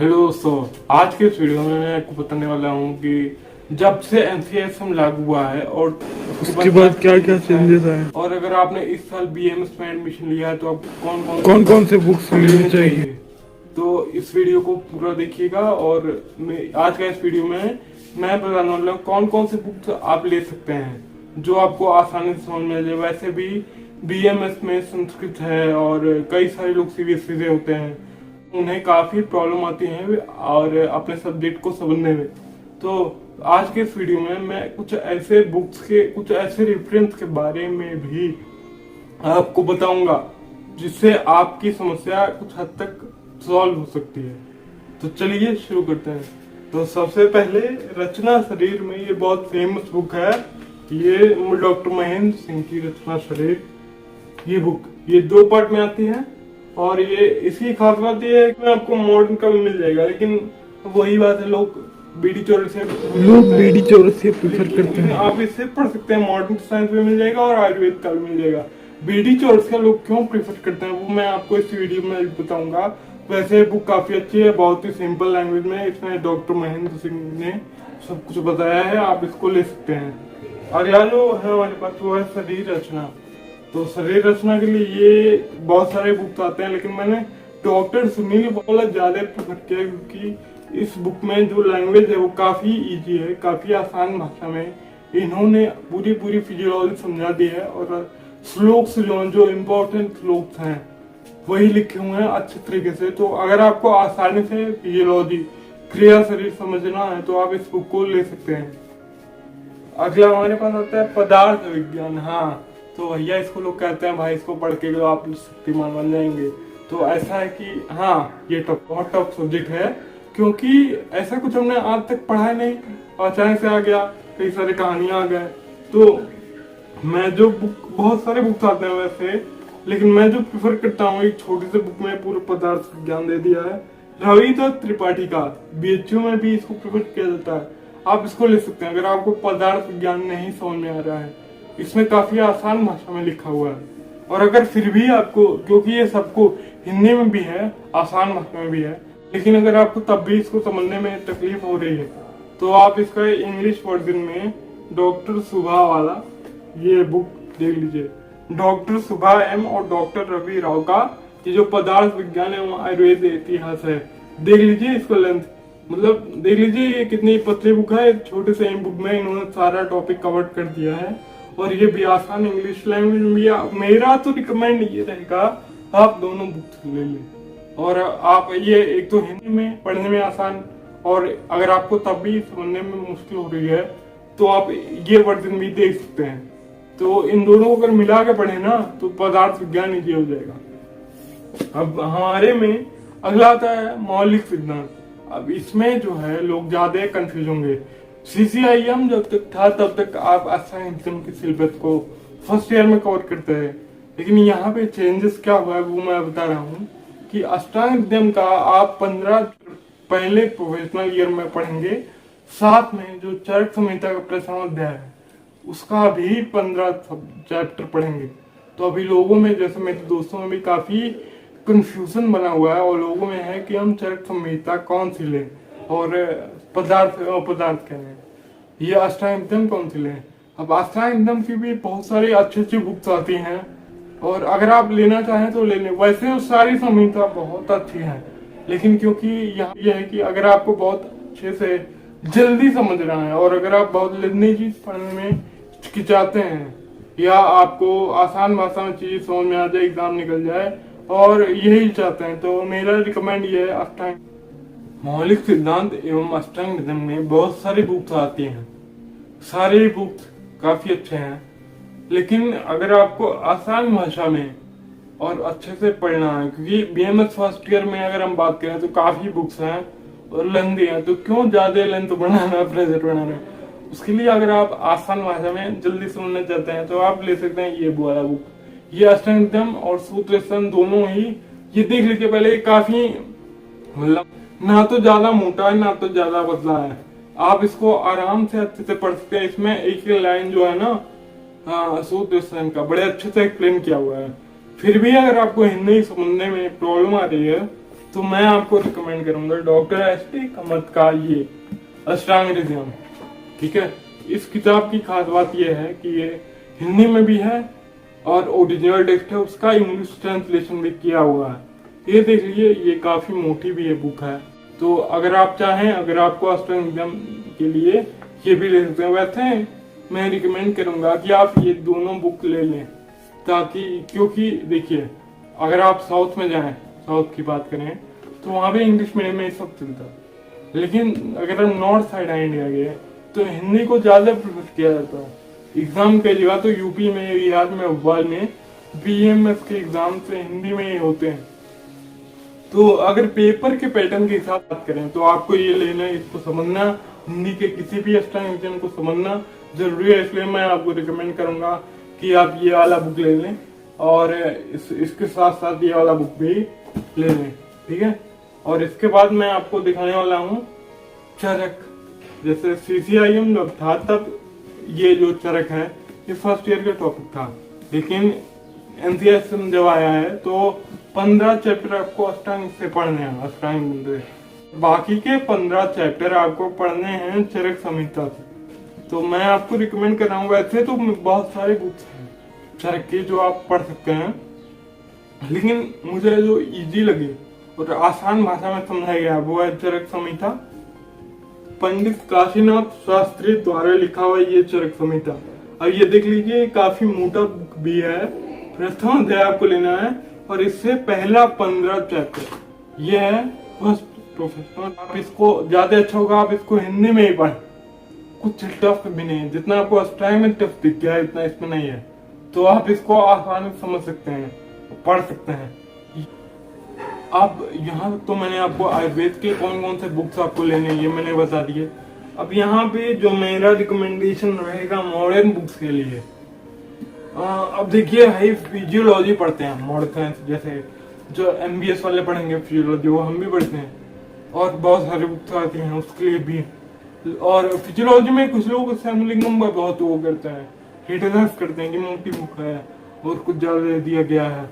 Hello दोस्तों, आज के इस वीडियो में मैं आपको बताने वाला हूँ कि जब से एनसीएसएम लागू हुआ है और उसके बाद क्या क्या चेंजेस आए और अगर आपने इस साल बीएमएस में एडमिशन लिया है तो आप कौन कौन से बुक्स लेनी चाहिए। तो इस वीडियो को पूरा देखिएगा और आज का इस वीडियो में मैं बताने वाला हूँ कौन कौन से बुक्स आप ले सकते हैं जो आपको आसानी से समझ में आ जाए। वैसे भी बीएमएस में संस्कृत है और कई सारे लोग सीबीएसई से होते हैं, उन्हें काफी प्रॉब्लम आती है और अपने सब्जेक्ट को समझने में। तो आज के इस वीडियो में मैं कुछ ऐसे बुक्स के कुछ ऐसे रेफरेंस के बारे में भी आपको बताऊंगा जिससे आपकी समस्या कुछ हद तक सॉल्व हो सकती है। तो चलिए शुरू करते हैं। तो सबसे पहले रचना शरीर में ये बहुत फेमस बुक है, ये डॉक्टर महेंद्र सिंह की रचना शरीर। ये बुक ये 2 पार्ट में आती है और ये इसकी खास बात ये है कि आपको मॉडर्न का भी मिल जाएगा, लेकिन वही बात है लोग बीडी चौरस से प्रेफर करते हैं। आप इससे पढ़ सकते हैं, मॉडर्न साइंस भी मिल जाएगा और आयुर्वेद का भी मिल जाएगा। बीडी चौरस का लोग क्यों प्रेफर करते हैं वो मैं आपको इस वीडियो में बताऊंगा। वैसे बुक काफी अच्छी है, बहुत ही सिंपल लैंग्वेज में इसमें डॉक्टर महेंद्र सिंह ने सब कुछ बताया है, आप इसको ले सकते हैं। अगला जो है हमारे पास वो है शरीर रचना। तो शरीर रचना के लिए ये बहुत सारे बुक्स आते हैं, लेकिन मैंने डॉक्टर सुनील वाला ज्यादा प्रेफर किया क्योंकि इस बुक में जो लैंग्वेज है वो काफी इजी है, काफी आसान भाषा में इन्होंने पूरी फिजियोलॉजी समझा दी है और श्लोक्स जो इम्पोर्टेंट श्लोक्स हैं वही लिखे हुए हैं अच्छे तरीके से। तो अगर आपको आसानी से फिजियोलॉजी क्रिया शरीर समझना है तो आप इस बुक को ले सकते हैं। अगला हमारे पास आता है पदार्थ विज्ञान। हाँ, तो भैया इसको लोग कहते हैं भाई इसको पढ़ के आप शक्तिमान बन जाएंगे। तो ऐसा है कि हाँ, ये बहुत टफ सब्जेक्ट है क्योंकि ऐसा कुछ हमने आज तक पढ़ा नहीं, अचानक से आ गया, कई सारी कहानियां आ गए। तो मैं जो बुक बहुत सारे बुक्स आते हैं वैसे, लेकिन मैं जो प्रेफर करता हूँ एक छोटी सी बुक में पूरा पदार्थ विज्ञान दे दिया है। रविदास त्रिपाठी का बीएचयू में भी इसको प्रेफर किया जाता है, आप इसको ले सकते हैं अगर आपको पदार्थ विज्ञान नहीं समझ में आ रहा है। इसमें काफी आसान भाषा में लिखा हुआ है और अगर फिर भी आपको, क्योंकि ये सबको हिंदी में भी है आसान भाषा में भी है, लेकिन अगर आपको तब भी इसको समझने में तकलीफ हो रही है तो आप इसका इंग्लिश वर्जन में डॉक्टर सुभा वाला ये बुक देख लीजिए। डॉक्टर सुभा एम और डॉक्टर रवि राव का ये जो पदार्थ विज्ञान एवं आयुर्वेद इतिहास है, देख लीजिए इसको लेंथ, मतलब देख लीजिए ये कितनी पतली बुक है। छोटे से बुक में इन्होंने सारा टॉपिक कवर कर दिया है और ये भी आसान इंग्लिश लैंग्वेज में भी। मेरा तो रिकमेंड ये रहेगा आप दोनों बुक्स ले लें और आप ये एक तो हिंदी में पढ़ने में आसान और अगर आपको तब भी समझने में मुश्किल हो रही है तो आप ये वर्जन भी देख सकते हैं। तो इन दोनों को अगर मिला के पढ़े ना तो पदार्थ विज्ञान इजी हो जाएगा। अब हमारे में अगला आता है मौलिक सिद्धांत। अब इसमें जो है लोग ज्यादा कंफ्यूज होंगे। सीसीआईएम जब तक था तब तक आप अष्टांग के सिलेबस को फर्स्ट ईयर में कवर करते हैं, लेकिन यहाँ पे चेंजेस क्या हुआ है वो मैं बता रहा हूँ कि अष्टांग का आप 15 पहले प्रोफेशनल ईयर में पढ़ेंगे, साथ में जो चरक संहिता का प्रथम अध्याय है उसका भी 15 चैप्टर पढ़ेंगे। तो अभी लोगों में, जैसे मेरे दोस्तों में भी काफी कंफ्यूजन बना हुआ है और लोगों में है कि हम चरक संहिता कौन सी लें और पदार्थ क्या है, ये अष्टांग कौन सी लें। अब अष्टांग की भी बहुत सारी अच्छी बुक्स आती हैं और अगर आप लेना चाहें तो ले लें। वैसे सारी संहिता बहुत अच्छी है, लेकिन क्योंकि यहाँ यह है कि अगर आपको बहुत अच्छे से जल्दी समझना है और अगर आप बहुत लंबी चीज पढ़ने में हिचकिचाते हैं या आपको आसान भाषा में चीज समझ में आ जाए, एग्जाम निकल जाए और यही चाहते हैं, तो मेरा रिकमेंड ये है अष्टांग मौलिक सिद्धांत एवं अष्टांग में बहुत सारी बुक्स आती हैं, सारे बुक्स काफी अच्छे हैं। लेकिन अगर आपको आसान भाषा में और अच्छे से पढ़ना है, क्योंकि बीएमएस फर्स्ट ईयर में अगर हम बात करें तो काफी बुक्स हैं और लेंथी है, तो क्यों ज्यादा लेंथ बढ़ाना, प्रेशर बढ़ाना। उसके लिए अगर आप आसान भाषा में जल्दी समझना चाहते हैं तो आप ले सकते हैं ये वाला बुक। ये अष्टांग और सूत्रसन दोनों ही ये देख लीजिए पहले, काफी मतलब ना तो ज्यादा मोटा है ना तो ज्यादा पतला है, आप इसको आराम से अच्छे से पढ़ सकते हैं। इसमें एक लाइन जो है ना सूत्रसन का बड़े अच्छे से एक्सप्लेन किया हुआ है। फिर भी अगर आपको हिंदी समझने में प्रॉब्लम आ रही है तो मैं आपको रिकमेंड करूंगा डॉक्टर एस.टी. कामत का ये अष्टांग हृदयम। ठीक है, इस किताब की खास बात यह है कि ये हिंदी में भी है और ओरिजिनल टेक्स्ट है उसका इंग्लिश ट्रांसलेशन भी किया हुआ है। ये देख लीजिए, ये काफी मोटी भी ये बुक है। तो अगर आप चाहें, अगर आपको अष्टांग हृदयम के लिए ये भी ले सकते हैं। वैसे मैं रिकमेंड करूंगा कि आप ये दोनों बुक ले लें, ताकि क्योंकि देखिए अगर आप साउथ में जाएं, साउथ की बात करें तो वहां पे इंग्लिश मीडियम में सब चलता है, लेकिन अगर हम नॉर्थ साइड आए इंडिया के तो हिंदी को ज्यादा प्रेफर किया जाता है। एग्जाम के जगह तो यूपी में, बिहार में, भोपाल में बीएमएस के एग्जाम से हिंदी में ही होते हैं। तो अगर पेपर के पैटर्न के हिसाब से बात करें तो आपको ये लेना, इसको समझना, हिंदी के किसी भी अष्टांग हृदयम को समझना जरूरी है। इसलिए मैं आपको रिकमेंड करूंगा कि आप ये वाला बुक ले लें और इसके साथ साथ ये वाला बुक भी ले लें। ठीक है, और इसके बाद मैं आपको दिखाने वाला हूँ चरक। जैसे CCIM जब था तब ये जो चरक है ये फर्स्ट ईयर का टॉपिक था, लेकिन NCSM जब आया है तो 15 चैप्टर आपको अष्टांग से पढ़ने हैं, अष्टांग से। बाकी के 15 चैप्टर आपको पढ़ने हैं चरक संहिता से। तो मैं आपको रिकमेंड कर रहा हूँ। वैसे तो बहुत सारे बुक्स हैं चरक के जो आप पढ़ सकते हैं, लेकिन मुझे जो इजी लगे और आसान भाषा में समझाया गया वो है चरक संहिता। पंडित काशीनाथ शास्त्री द्वारा लिखा हुआ ये चरक संहिता। अब ये देख लीजिए, काफी मोटा बुक भी है। प्रथम अध्याय आपको लेना है और इससे पहला 15 चैप्टर ये है फर्स्ट प्रोफेशनल। आप इसको ज्यादा अच्छा होगा आप इसको हिंदी में ही पढ़ें, कुछ टफ भी नहीं है। जितना आपको अष्टांग में टफ दिख गया है इतना इसमें नहीं है, तो आप इसको आसानी से समझ सकते हैं, पढ़ सकते हैं। अब यहाँ तो मैंने आपको आयुर्वेद के कौन कौन से बुक्स आपको लेने ये मैंने बता दिए। अब यहाँ पे जो मेरा रिकमेंडेशन रहेगा मॉडर्न बुक्स के लिए, अब देखिए भाई फिजियोलॉजी पढ़ते हैं मॉडर्न साइंस, जैसे जो MBS वाले पढ़ेंगे फिजियोलॉजी वो हम भी पढ़ते हैं, और बहुत सारे बुक्स आती हैं उसके लिए भी। और फिजियोलॉजी में कुछ लोग सैमुलिंगम का बहुत वो करते हैं, क्रिटिसाइज करते हैं कि मोटी बुक है और कुछ ज्यादा दिया गया है।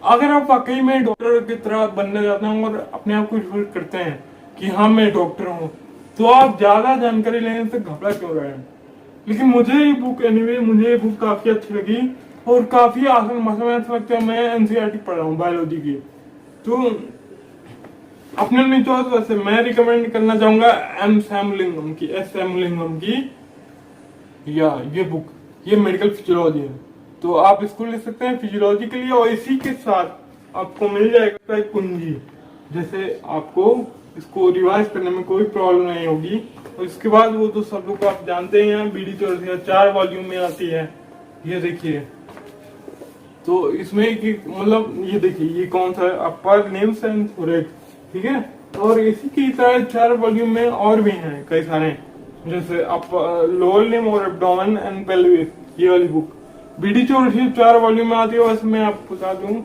अगर आप वाकई में डॉक्टर की तरह बनने जाते हैं और अपने आप को रिफर करते हैं कि हाँ मैं डॉक्टर हूँ, तो आप ज्यादा जानकारी लेने से घबरा क्यों रहे हैं। लेकिन मुझे ये बुक मुझे ये बुक काफी अच्छी लगी और काफी आसान भाषा में ऐसा लगता है मैं NCERT पढ़ रहा हूँ बायोलॉजी की। तो अपने लिए चॉइस। वैसे मैं रिकमेंड करना चाहूंगा एस सैमुलिंगम की या ये बुक, ये मेडिकल फिजियोलॉजी है, तो आप इसको ले सकते हैं फिजियोलॉजी के लिए। और इसी के साथ आपको मिल जाएगा एक कुंजी, जैसे आपको इसको रिवाइज करने में कोई प्रॉब्लम नहीं होगी। और इसके बाद वो तो सब लोग आप जानते हैं, BD चौरसिया 4 वॉल्यूम में आती है। ये देखिए, तो इसमें मतलब ये देखिए ये कौन सा है, अपर लिम्स एंड थोरैक्स। ठीक है, और इसी की तरह 4 वॉल्यूम में और भी हैं कई सारे, जैसे लोअर लिम्ब और एब्डोमेन एंड पेल्विस, ये वाली बुक BD चौरसिया 4 वॉल्यूम में आती है। वैसे मैं आपको बता दूं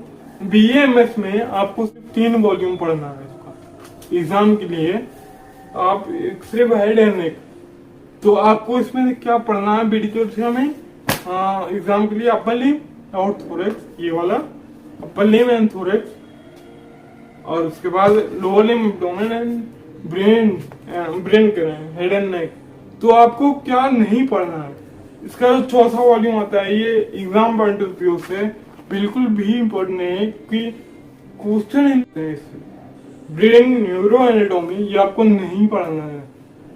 BAMS में आपको सिर्फ 3 वॉल्यूम पढ़ना है इसका एग्जाम के लिए। आप सिर्फ हेड एंड नेक, तो आपको इसमें क्या पढ़ना है BD चौरसिया में एग्जाम के लिए, अपर लिम्ब और थोरैक्स, ये वाला अपर लिम्ब एंड थोरैक्स, और उसके बाद lower limb, abdomen and brain करें, हेड एंड नेक। तो आपको क्या नहीं पढ़ना है, इसका जो चौथा वॉल्यूम आता है ये एग्जाम पॉइंट ऑफ व्यू से बिल्कुल भी इम्पोर्टेंट नहीं है कि क्वेश्चन इससे। ब्रेन न्यूरो एनाटॉमी ये आपको नहीं पढ़ना है।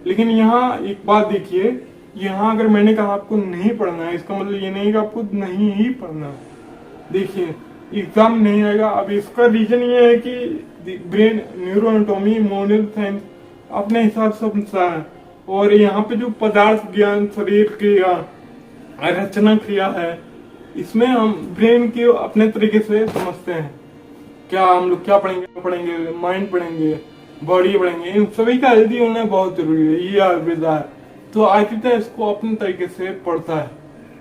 लेकिन यहाँ एक बात देखिए, यहाँ अगर मैंने कहा आपको नहीं पढ़ना है, इसका मतलब ये नहीं कि आपको नहीं ही पढ़ना है। देखिए एग्जाम नहीं आएगा। अब इसका रीजन ये है कि brain neuro anatomy modern science अपने हिसाब से समझता है, और यहाँ पे जो पदार्थ ज्ञान, शरीर क्रिया, रचना क्रिया है, इसमें हम ब्रेन के अपने तरीके से समझते हैं। क्या हम लोग क्या पढ़ेंगे, माइंड पढ़ेंगे, बॉडी पढ़ेंगे, इन सभी का हेल्दी होना बहुत जरूरी है। ये आयुर्वेदा है, तो आयुर्वेदा इसको अपने तरीके से पढ़ता है।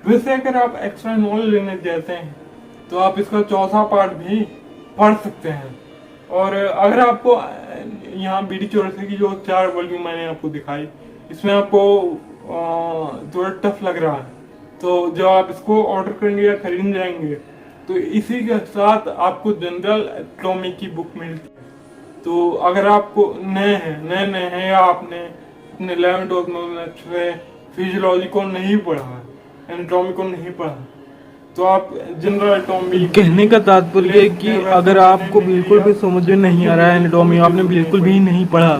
वैसे अगर आप एक्स्ट्रा नॉलेज लेने जाते हैं तो आप इसका चौथा पार्ट भी पढ़ सकते हैं। और अगर आपको यहाँ BD चौरसिया की जो 4 वॉल्यूम मैंने आपको दिखाई, इसमें आपको थोड़ा टफ लग रहा है, तो जब आप इसको ऑर्डर करेंगे या खरीदने जाएंगे तो इसी के साथ आपको जनरल एनाटॉमी की बुक मिलती है। तो अगर आपको नए हैं या आपने अपने 11th में फिजियोलॉजी को नहीं पढ़ा है, एनाटॉमी को नहीं पढ़ा, तो आप जनरल एनाटॉमी कहने का तात्पर्य है कि अगर आपको बिल्कुल भी समझ में नहीं आ रहा है एनाटॉमी, आपने बिल्कुल भी नहीं पढ़ा,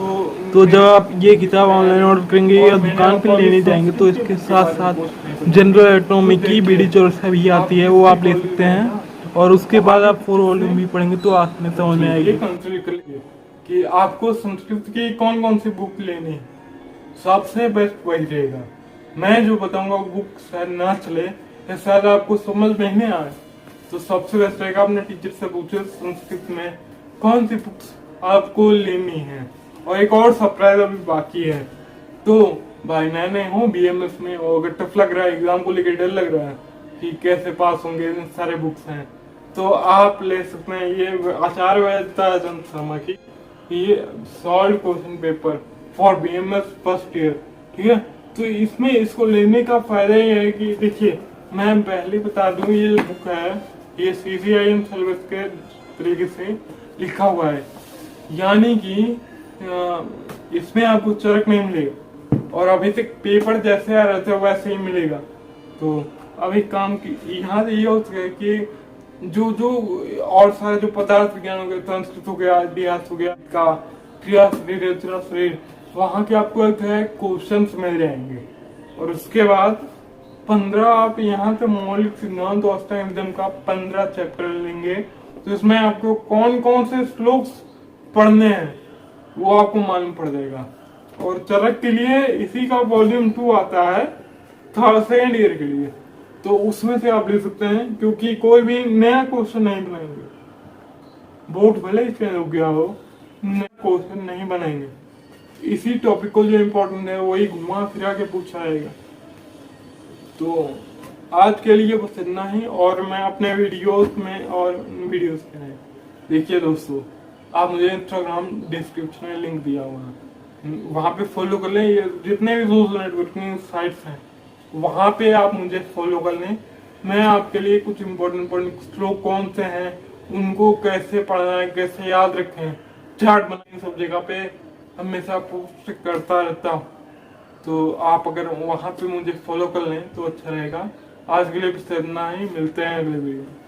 तो जब आप ये किताब ऑनलाइन ऑर्डर करेंगे या दुकान पे लेने जाएंगे तो इसके साथ साथ जनरल एनाटॉमी की बीडी चौरसा भी आती है, वो आप ले सकते हैं। और उसके बाद आप 4 वॉल्यूम भी पढ़ेंगे तो आपने समझ में आएगी। कंसिडर कर लीजिए कि आपको संस्कृत की कौन कौन सी बुक लेनी है, सबसे बेस्ट वही रहेगा। मैं जो बताऊंगा बुक शायद ना चले या शायद आपको समझ में ही नहीं आए, तो सबसे बेस्ट रहेगा अपने टीचर से पूछे संस्कृत में कौन सी बुक्स आपको लेनी है। और एक और सरप्राइज अभी बाकी है, तो भाई नए हो BMS में और अगर टफ लग रहा है, एग्जाम को लेकर डर लग रहा है कि कैसे पास होंगे, सारे बुक्स हैं, तो आप ले सकते हैं ये आचार्य वैद्यनाथ शर्मा की ये solve question paper for BMS first year, ठीक है। तो इसमें इसको लेने का फायदा ये है कि देखिए मैं पहले बता दूं, ये बुक है ये CCIM सिलेबस के तरीके से लिखा हुआ है, यानी कि इसमें आपको चरक नहीं मिलेगा और अभी तक पेपर जैसे आ रहे थे वैसे ही मिलेगा। तो अभी काम की यहाँ से ये हो सके कि जो और सारे जो पदार्थ विज्ञान हो गया, संस्कृत हो गया, इतिहास हो गया, का क्रिया शरीर, रचना शरीर, वहाँ के आपको एक है क्वेश्चंस मिल जाएंगे। और उसके बाद 15 आप यहाँ पे मौलिक सिद्धांत अष्टांग का 15 चैप्टर लेंगे, तो इसमें आपको कौन कौन से श्लोक पढ़ने हैं वो आपको मालूम पड़ जाएगा। और चरक के लिए इसी का वॉल्यूम 2 आता है सेकेंड ईयर के लिए, तो उसमें से आप ले सकते हैं, क्योंकि कोई भी नया क्वेश्चन नहीं बनाएंगे, बोर्ड भले ही चेंज हो गया हो, नया क्वेश्चन नहीं बनाएंगे। इसी टॉपिक को जो इम्पोर्टेंट है वही घुमा फिरा के पूछा जाएगा। तो आज के लिए बस इतना ही, और मैं अपने वीडियोस में और वीडियोस के हैं देखिए दोस्तों, आप मुझे इंस्टाग्राम डिस्क्रिप्शन में लिंक दिया हुआ है, वहाँ पे फॉलो कर लें। ये जितने भी सोशल नेटवर्किंग साइट्स हैं वहाँ पे आप मुझे फॉलो कर लें। मैं आपके लिए कुछ इम्पोर्टेंट श्लोक कौन से हैं, उनको कैसे पढ़ना है, कैसे याद रखें, चार्ट बनाएंगे सब जगह पे, हमेशा पोस्ट करता रहता हूँ। तो आप अगर वहाँ पे मुझे फॉलो कर लें तो अच्छा रहेगा। आज के लिए बस इतना ही, मिलते हैं अगले वीडियो में।